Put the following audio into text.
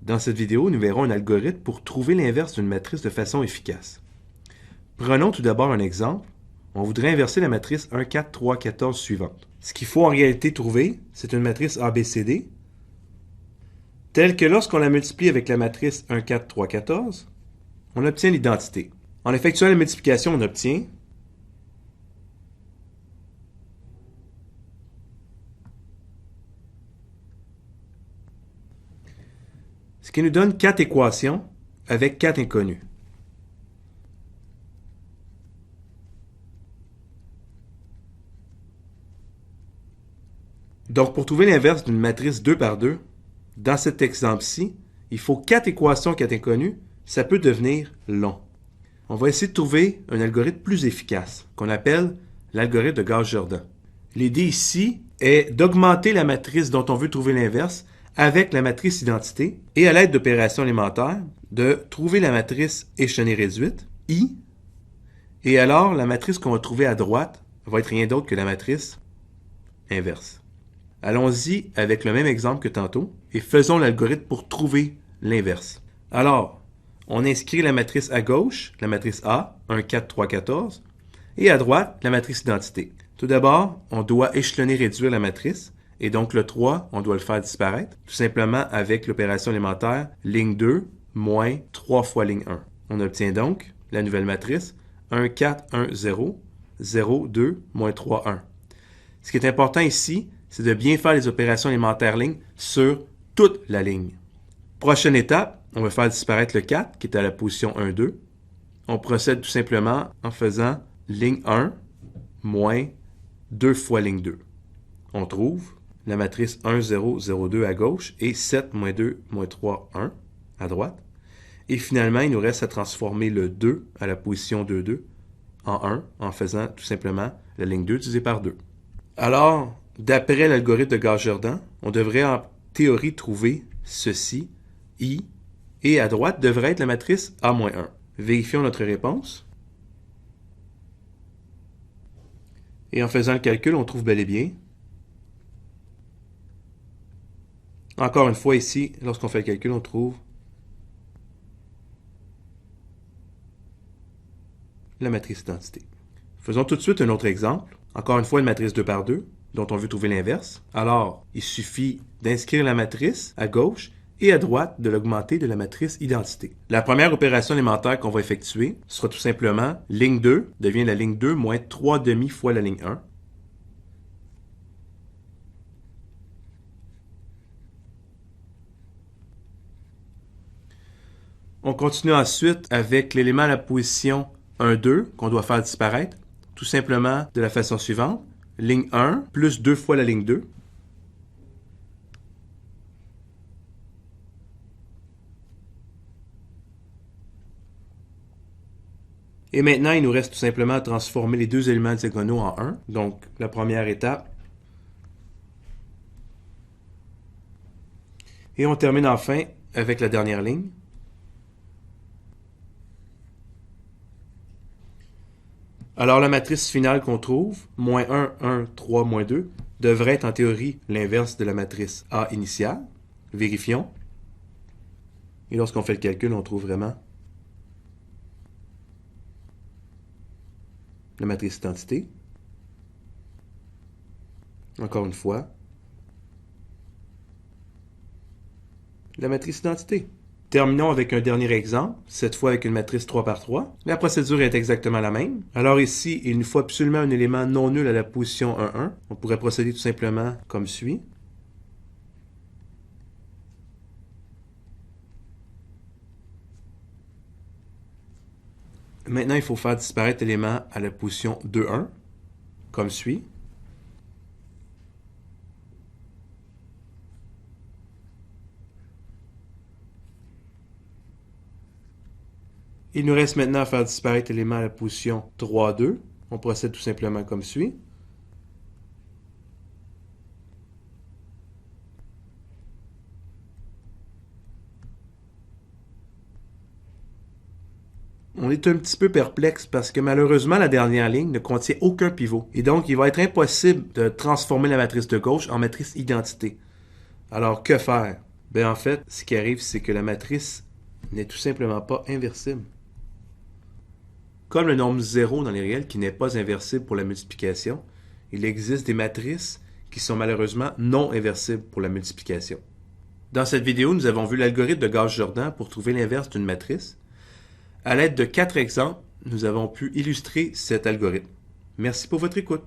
Dans cette vidéo, nous verrons un algorithme pour trouver l'inverse d'une matrice de façon efficace. Prenons tout d'abord un exemple. On voudrait inverser la matrice 1, 4, 3, 14 suivante. Ce qu'il faut en réalité trouver, c'est une matrice ABCD, telle que lorsqu'on la multiplie avec la matrice 1, 4, 3, 14, on obtient l'identité. En effectuant la multiplication, on obtient ce qui nous donne 4 équations avec 4 inconnus. Donc, pour trouver l'inverse d'une matrice 2 par 2, dans cet exemple-ci, il faut 4 équations, 4 inconnus. Ça peut devenir long. On va essayer de trouver un algorithme plus efficace, qu'on appelle l'algorithme de Gauss-Jordan. L'idée ici est d'augmenter la matrice dont on veut trouver l'inverse avec la matrice identité et à l'aide d'opérations élémentaires, de trouver la matrice échelonnée réduite, I, et alors la matrice qu'on va trouver à droite va être rien d'autre que la matrice inverse. Allons-y avec le même exemple que tantôt et faisons l'algorithme pour trouver l'inverse. Alors, on inscrit la matrice à gauche, la matrice A, 1, 4, 3, 14, et à droite, la matrice identité. Tout d'abord, on doit échelonner réduire la matrice, et donc le 3, on doit le faire disparaître, tout simplement avec l'opération élémentaire ligne 2 moins 3 fois ligne 1. On obtient donc la nouvelle matrice 1, 4, 1, 0, 0, 2, moins 3, 1. Ce qui est important ici, c'est de bien faire les opérations élémentaires lignes sur toute la ligne. Prochaine étape, on va faire disparaître le 4 qui est à la position 1, 2. On procède tout simplement en faisant ligne 1 moins 2 fois ligne 2. On trouve la matrice 1, 0, 0, 2 à gauche et 7, moins 2, moins 3, 1 à droite. Et finalement, il nous reste à transformer le 2 à la position 2, 2 en 1 en faisant tout simplement la ligne 2 divisée par 2. Alors, d'après l'algorithme de Gauss-Jordan, on devrait en théorie trouver ceci, I, et à droite devrait être la matrice A-1. Vérifions notre réponse. Et en faisant le calcul, on trouve bel et bien. Encore une fois ici, lorsqu'on fait le calcul, on trouve la matrice identité. Faisons tout de suite un autre exemple. Encore une fois, une matrice 2 par 2, dont on veut trouver l'inverse. Alors, il suffit d'inscrire la matrice à gauche et à droite de l'augmenter de la matrice identité. La première opération élémentaire qu'on va effectuer sera tout simplement ligne 2 devient la ligne 2 moins 3 demi fois la ligne 1. On continue ensuite avec l'élément à la position 1, 2 qu'on doit faire disparaître, tout simplement de la façon suivante. Ligne 1 plus 2 fois la ligne 2. Et maintenant, il nous reste tout simplement à transformer les deux éléments hexagonaux en 1. Donc, la première étape. Et on termine enfin avec la dernière ligne. Alors, la matrice finale qu'on trouve, moins 1, 1, 3, moins 2, devrait être en théorie l'inverse de la matrice A initiale. Vérifions. Et lorsqu'on fait le calcul, on trouve vraiment la matrice identité. Encore une fois, la matrice identité. Terminons avec un dernier exemple, cette fois avec une matrice 3 par 3. La procédure est exactement la même. Alors ici, il nous faut absolument un élément non nul à la position 1, 1. On pourrait procéder tout simplement comme suit. Maintenant, il faut faire disparaître l'élément à la position 2, 1, comme suit. Il nous reste maintenant à faire disparaître l'élément à la position 3, 2. On procède tout simplement comme suit. On est un petit peu perplexe parce que malheureusement, la dernière ligne ne contient aucun pivot. Et donc, il va être impossible de transformer la matrice de gauche en matrice identité. Alors, que faire? Ben en fait, ce qui arrive, c'est que la matrice n'est tout simplement pas inversible. Comme le nombre 0 dans les réels qui n'est pas inversible pour la multiplication, il existe des matrices qui sont malheureusement non inversibles pour la multiplication. Dans cette vidéo, nous avons vu l'algorithme de Gauss-Jordan pour trouver l'inverse d'une matrice. À l'aide de 4 exemples, nous avons pu illustrer cet algorithme. Merci pour votre écoute.